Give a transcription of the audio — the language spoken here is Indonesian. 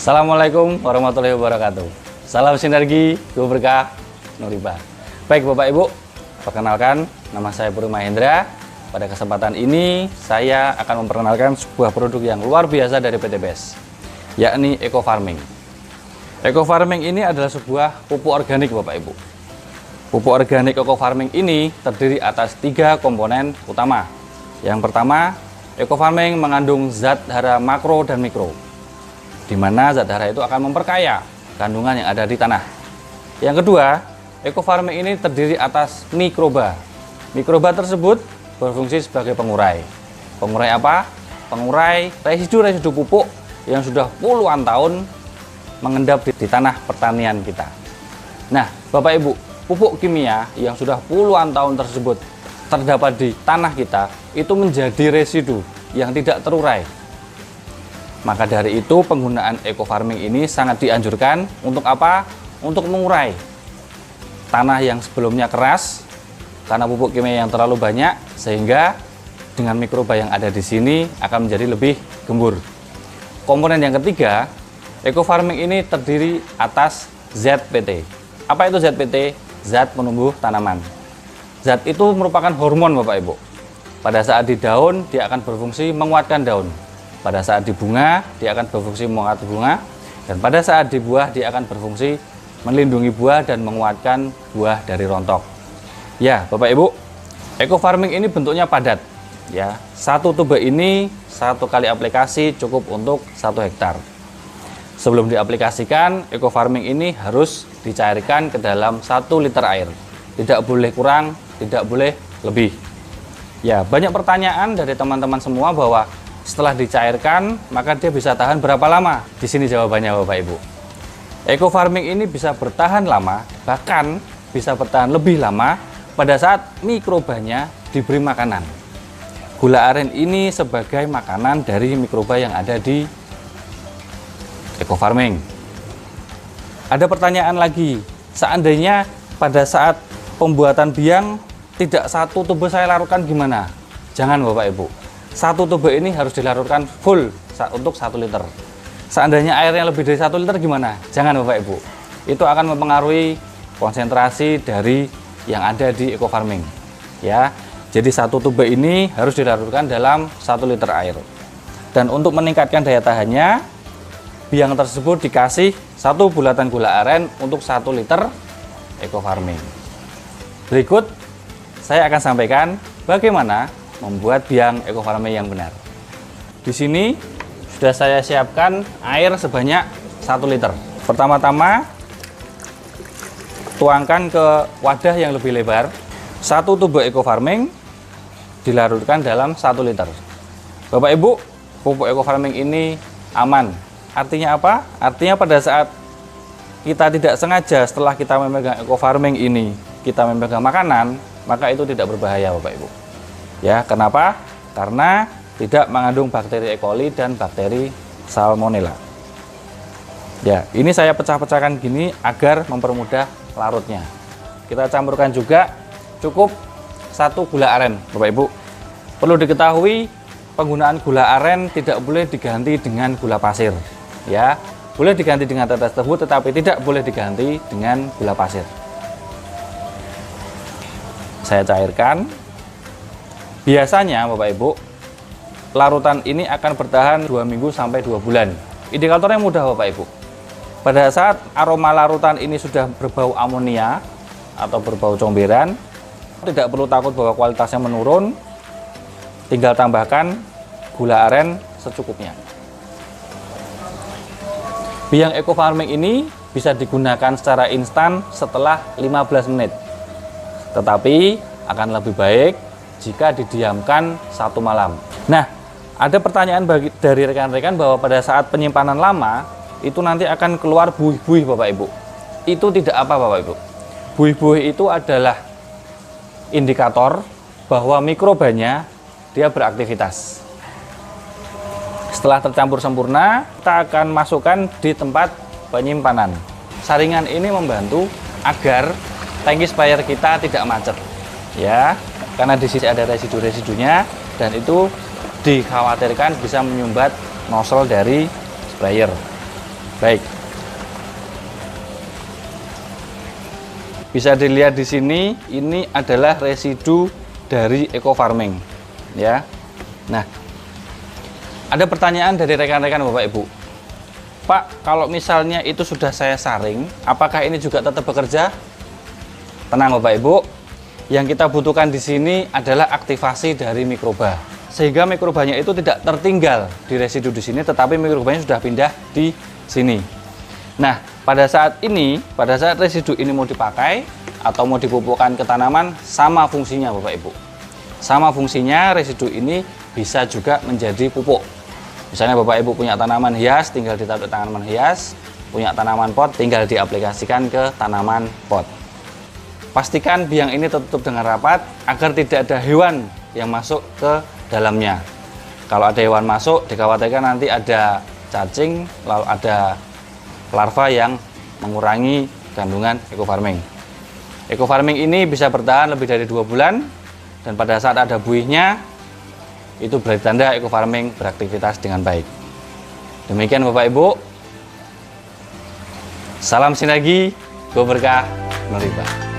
Assalamualaikum warahmatullahi wabarakatuh. Salam sinergi, berkah, Nuriba. Baik Bapak Ibu, perkenalkan nama saya Purwi Mahendra. Pada kesempatan ini saya akan memperkenalkan sebuah produk yang luar biasa dari PT BEST, yakni Eco Farming. Eco Farming ini adalah sebuah pupuk organik Bapak Ibu. Pupuk organik Eco Farming ini terdiri atas 3 komponen utama. Yang pertama, Eco Farming mengandung zat hara makro dan mikro, di mana zat hara itu akan memperkaya kandungan yang ada di tanah. Yang kedua, Eco Farming ini terdiri atas mikroba. Mikroba tersebut berfungsi sebagai pengurai. Pengurai apa? Pengurai residu-residu pupuk yang sudah puluhan tahun mengendap di tanah pertanian kita. Nah, Bapak Ibu, pupuk kimia yang sudah puluhan tahun tersebut terdapat di tanah kita itu menjadi residu yang tidak terurai. Maka dari itu penggunaan Eco Farming ini sangat dianjurkan untuk apa? Untuk mengurai tanah yang sebelumnya keras karena pupuk kimia yang terlalu banyak, sehingga dengan mikroba yang ada di sini akan menjadi lebih gembur. Komponen yang ketiga, Eco Farming ini terdiri atas ZPT. Apa itu ZPT? Zat penumbuh tanaman. Zat itu merupakan hormon Bapak Ibu. Pada saat di daun dia akan berfungsi menguatkan daun. Pada saat di bunga, dia akan berfungsi menguatkan bunga. Dan pada saat di buah, dia akan berfungsi melindungi buah dan menguatkan buah dari rontok. Ya, Bapak Ibu, Eco Farming ini bentuknya padat. Ya, satu tube ini satu kali aplikasi cukup untuk 1 hektar. Sebelum diaplikasikan, Eco Farming ini harus dicairkan ke dalam 1 liter air. Tidak boleh kurang, tidak boleh lebih. Ya, banyak pertanyaan dari teman-teman semua bahwa setelah dicairkan, maka dia bisa tahan berapa lama? Di sini jawabannya Bapak Ibu. Eco Farming ini bisa bertahan lama, bahkan bisa bertahan lebih lama pada saat mikrobanya diberi makanan. Gula aren ini sebagai makanan dari mikroba yang ada di Eco Farming. Ada pertanyaan lagi, seandainya pada saat pembuatan biang tidak 1 tube saya larutkan gimana? Jangan Bapak Ibu. 1 tube ini harus dilarutkan full untuk 1 liter. Seandainya airnya lebih dari 1 liter gimana? Jangan Bapak Ibu. Itu akan mempengaruhi konsentrasi dari yang ada di Eco Farming. Ya, jadi 1 tube ini harus dilarutkan dalam 1 liter air. Dan untuk meningkatkan daya tahannya, biang tersebut dikasih 1 bulatan gula aren untuk 1 liter Eco Farming. Berikut saya akan sampaikan bagaimana membuat biang Eco Farming yang benar. Di sini sudah saya siapkan air sebanyak 1 liter. Pertama-tama tuangkan ke wadah yang lebih lebar. 1 tube Eco Farming dilarutkan dalam 1 liter. Bapak Ibu, pupuk Eco Farming ini aman. Artinya apa? Artinya pada saat kita tidak sengaja setelah kita memegang Eco Farming ini, kita memegang makanan, maka itu tidak berbahaya Bapak Ibu. Ya, kenapa? Karena tidak mengandung bakteri E. coli dan bakteri Salmonella. Ya, ini saya pecah-pecahkan gini agar mempermudah larutnya. Kita campurkan juga cukup 1 gula aren, Bapak Ibu. Perlu diketahui, penggunaan gula aren tidak boleh diganti dengan gula pasir. Ya, boleh diganti dengan tetes tebu, tetapi tidak boleh diganti dengan gula pasir. Saya cairkan. Biasanya Bapak Ibu, larutan ini akan bertahan 2 minggu sampai 2 bulan. Indikatornya mudah Bapak Ibu. Pada saat aroma larutan ini sudah berbau amonia atau berbau comberan, tidak perlu takut bahwa kualitasnya menurun. Tinggal tambahkan gula aren secukupnya. Biang Eco Farming ini bisa digunakan secara instan setelah 15 menit. Tetapi akan lebih baik jika didiamkan 1 malam. Nah, ada pertanyaan dari rekan-rekan bahwa pada saat penyimpanan lama itu nanti akan keluar buih-buih Bapak Ibu. Itu tidak apa Bapak Ibu. Buih-buih itu adalah indikator bahwa mikrobanya dia beraktivitas. Setelah tercampur sempurna, kita akan masukkan di tempat penyimpanan. Saringan ini membantu agar tangki sprayer kita tidak macet. Ya, karena di sini ada residu-residunya dan itu dikhawatirkan bisa menyumbat nozzle dari sprayer. Baik. Bisa dilihat di sini, ini adalah residu dari eco farming, ya. Nah, ada pertanyaan dari rekan-rekan Bapak Ibu. Pak, kalau misalnya itu sudah saya saring, apakah ini juga tetap bekerja? Tenang Bapak Ibu, yang kita butuhkan di sini adalah aktivasi dari mikroba, sehingga mikrobanya itu tidak tertinggal di residu di sini, tetapi mikrobanya sudah pindah di sini. Nah, pada saat residu ini mau dipakai atau mau dipupukkan ke tanaman, sama fungsinya Bapak Ibu. Sama fungsinya, residu ini bisa juga menjadi pupuk. Misalnya Bapak Ibu punya tanaman hias, tinggal ditaruh tanaman hias, punya tanaman pot, tinggal diaplikasikan ke tanaman pot. Pastikan biang ini tertutup dengan rapat agar tidak ada hewan yang masuk ke dalamnya. Kalau ada hewan masuk, dikhawatirkan nanti ada cacing, lalu ada larva yang mengurangi kandungan eco farming. Eco farming ini bisa bertahan lebih dari 2 bulan, dan pada saat ada buihnya, itu berarti tanda eco farming beraktivitas dengan baik. Demikian Bapak Ibu. Salam sinergi, go berkah, Noriba.